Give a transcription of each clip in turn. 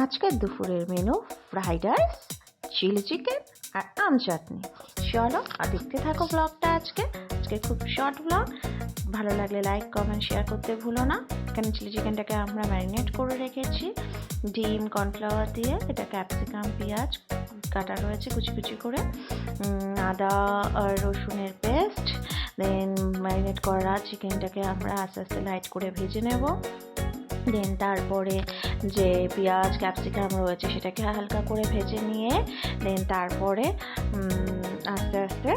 আজকের দুপুরের menu fried rice, chilli chicken আর আম চাটনি। চলো আর দেখতে থাকো ব্লগটা। আজকে খুব শর্ট ব্লগ। ভালো লাগলে লাইক, কমেন্ট, শেয়ার করতে ভুলো না। এখানে চিলি চিকেনটাকে আমরা ম্যারিনেট করে রেখেছি ডিম, কর্নফ্লাওয়ার দিয়ে। এটা ক্যাপসিকাম, পেঁয়াজ কাটা রয়েছে কুচি কুচি করে, আদা আর রসুনের পেস্ট। দেন ম্যারিনেট করা চিকেনটাকে আমরা আস্তে আস্তে লাইট করে ভেজে নেব। দেন তারপরে যে পেঁয়াজ ক্যাপসিকাম রয়েছে সেটাকে হালকা করে ভেজে নিয়ে দেন তারপরে আস্তে আস্তে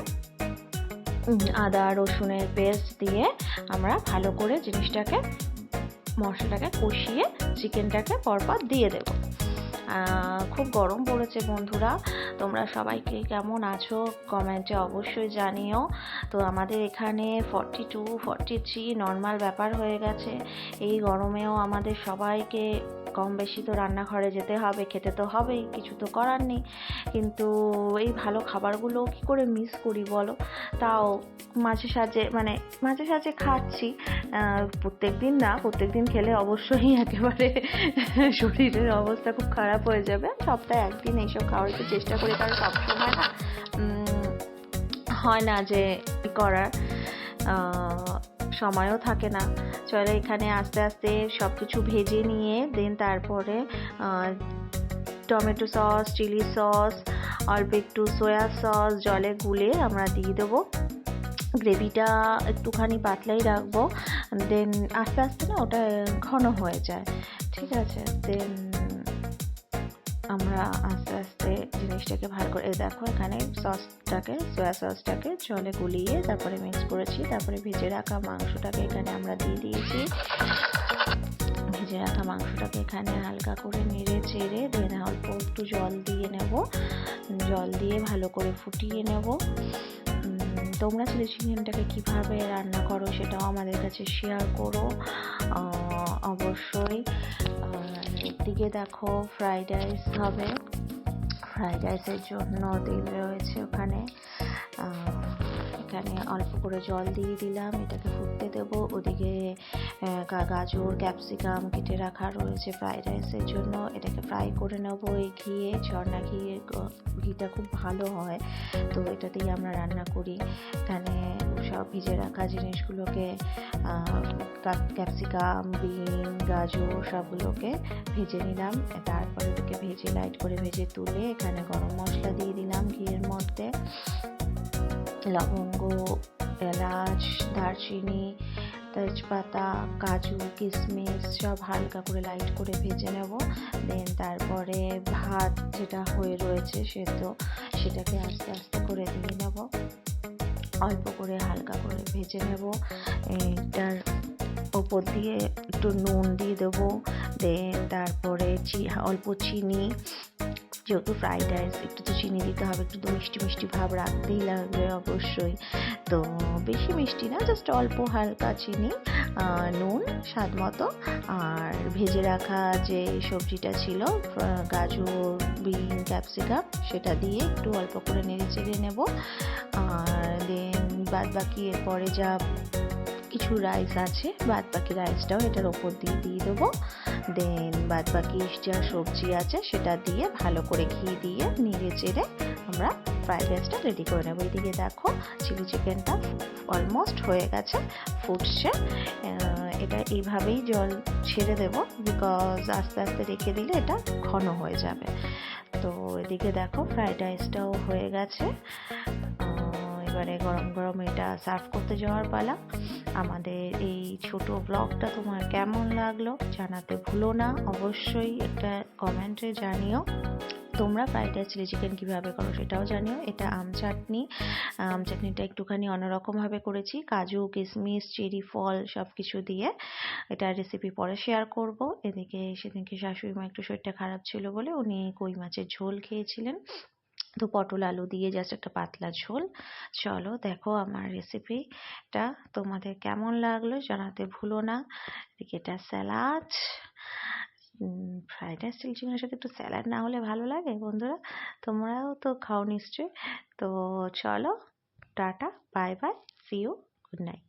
আদা রসুনের পেস্ট দিয়ে আমরা ভালো করে জিনিসটাকে মশলাটাকে কষিয়ে চিকেনটাকে পরপর দিয়ে দেব। খুব গরম পড়েছে বন্ধুরা, তোমরা সবাইকে কেমন আছো কমেন্টে অবশ্যই জানিও। তো আমাদের এখানে 42, 43 নর্মাল ব্যাপার হয়ে গেছে। এই গরমেও আমাদের সবাইকে কম বেশি তো রান্নাঘরে যেতে হবে, খেতে তো হবেই, কিছু তো করার নেই। কিন্তু এই ভালো খাবারগুলো কী করে মিস করি বলো। তাও মাঝে সাঝে খাচ্ছি, প্রত্যেক দিন খেলে অবশ্যই একেবারে শরীরের অবস্থা খুব খারাপ হয়ে যাবে। সপ্তাহে একদিন এইসব খাওয়ার একটু চেষ্টা করি, কারণ সবসময় হয় না যে করার সময়ও থাকে না। চলো এখানে আস্তে আস্তে সব কিছু ভেজে নিয়ে দেন তারপরে টমেটো সস, চিলি সস, অল্প একটু সয়া সস জলে গুলে আমরা দিয়ে দেবো। গ্রেভিটা একটুখানি পাতলাই রাখবো, দেন আস্তে আস্তে না ওটা ঘন হয়ে যায়, ঠিক আছে। দেন আমরা আস্তে আস্তে জিনিসটাকে ভালো করে দেখো এখানে সয়া সসটাকে জলে গুলিয়ে তারপরে মিক্স করেছি। তারপরে ভেজে রাখা মাংসটাকে এখানে আমরা দিয়ে দিয়েছি। ভেজে রাখা মাংসটাকে এখানে হালকা করে নেড়ে চেড়ে দেন অল্প একটু জল দিয়ে নেব। জল দিয়ে ভালো করে ফুটিয়ে নেব। তোমরা চিলি চিকেনটাকে কীভাবে রান্না করো সেটাও আমাদের কাছে শেয়ার করো অবশ্যই। এদিকে দেখো ফ্রাইড রাইস হবে। ফ্রাইড রাইসের জন্য তেল রয়েছে ওখানে। এখানে অল্প করে জল দিয়ে দিলাম, এটাকে ফুটতে দেবো। ওদিকে গাজর ক্যাপসিকাম কেটে রাখা রয়েছে ফ্রাইড রাইসের জন্য, এটাকে ফ্রাই করে নেবো এই ঘিয়ে। ঝর্ণা ঘিটা খুব ভালো হয়, তো এটাতেই আমরা রান্না করি। এখানে সব ভেজে রাখা জিনিসগুলোকে ক্যাপসিকাম, বিন, গাজর সবগুলোকে ভেজে নিলাম। তারপরে ওটাকে ভেজে লাইট করে ভেজে তুলে এখানে গরম মশলা দিয়ে দিলাম ঘিয়ের মধ্যে। লবঙ্গ, এলাচ, দারচিনি, তেজপাতা, কাজু, কিশমিশ সব হালকা করে লাইট করে ভেজে নেব। দেন তারপরে ভাত যেটা হয়ে রয়েছে সেটাকে আস্তে আস্তে করে দিয়ে নেব, অল্প করে হালকা করে ভেজে নেব। এটার ওপর দিয়ে একটু নুন দিয়ে দেবো। দেন তারপরে অল্প চিনি, যেহেতু ফ্রাইড রাইস একটু তো চিনি দিতে হবে, একটু তো মিষ্টি মিষ্টি ভাব রাখতেই লাগবে অবশ্যই। তো বেশি মিষ্টি না, জাস্ট অল্প হালকা চিনি, নুন স্বাদ মতো, আর ভেজে রাখা যে সবজিটা ছিল গাজর, বিন, ক্যাপসিকাম সেটা দিয়ে একটু অল্প করে নেড়ে চেড়ে নেব। আর দেন বাদ বাকি এরপরে যা কিছু রাইস আছে বাদ বাকি রাইসটাও এটার ওপর দিয়ে দেবো। দেন বাদ বাকি যা সবজি আছে সেটা দিয়ে ভালো করে ঘি দিয়ে নেড়ে চেড়ে আমরা ফ্রাইড রাইসটা রেডি করে নেবো। এদিকে দেখো চিলি চিকেনটা অলমোস্ট হয়ে গেছে, ফুটছে। এটা এইভাবেই জল ছেড়ে দেবো, বিকজ আস্তে আস্তে রেখে দিলে এটা ঘন হয়ে যাবে। তো এদিকে দেখো ফ্রাইড রাইসটাও হয়ে গেছে। এবারে গরম গরম এটা সার্ভ করতে যাওয়ার পালা। আমাদের এই ছোট ব্লগটা তোমার কেমন লাগলো জানাতে ভুলো না, অবশ্যই একটা কমেন্টে জানিও। তোমরা ফ্রাইড রাইস, চিলি চিকেন কীভাবে করো সেটাও জানিও। এটা আম চাটনিটা একটুখানি অন্যরকমভাবে করেছি, কাজু, কিশমিশ, চেরি ফল সব কিছু দিয়ে। এটা রেসিপি পরে শেয়ার করব। এদিকে সেদিনকে শাশুড়ি মা একটু শরীরটা খারাপ ছিল বলে উনি কই মাছের ঝোল খেয়েছিলেন, তো পটল আলু দিয়ে জাস্ট একটা পাতলা ঝোল। চলো দেখো আমার রেসিপিটা তোমাদের কেমন লাগলো জানাতে ভুলো না। এদিকে এটা স্যালাড, ফ্রাইড রাইস চিলি চিকেনের সাথে একটু স্যালাড না হলে ভালো লাগে বন্ধুরা? তোমরাও তো খাও নিশ্চয়ই। তো চলো ta-ta, bye bye, see you, good night.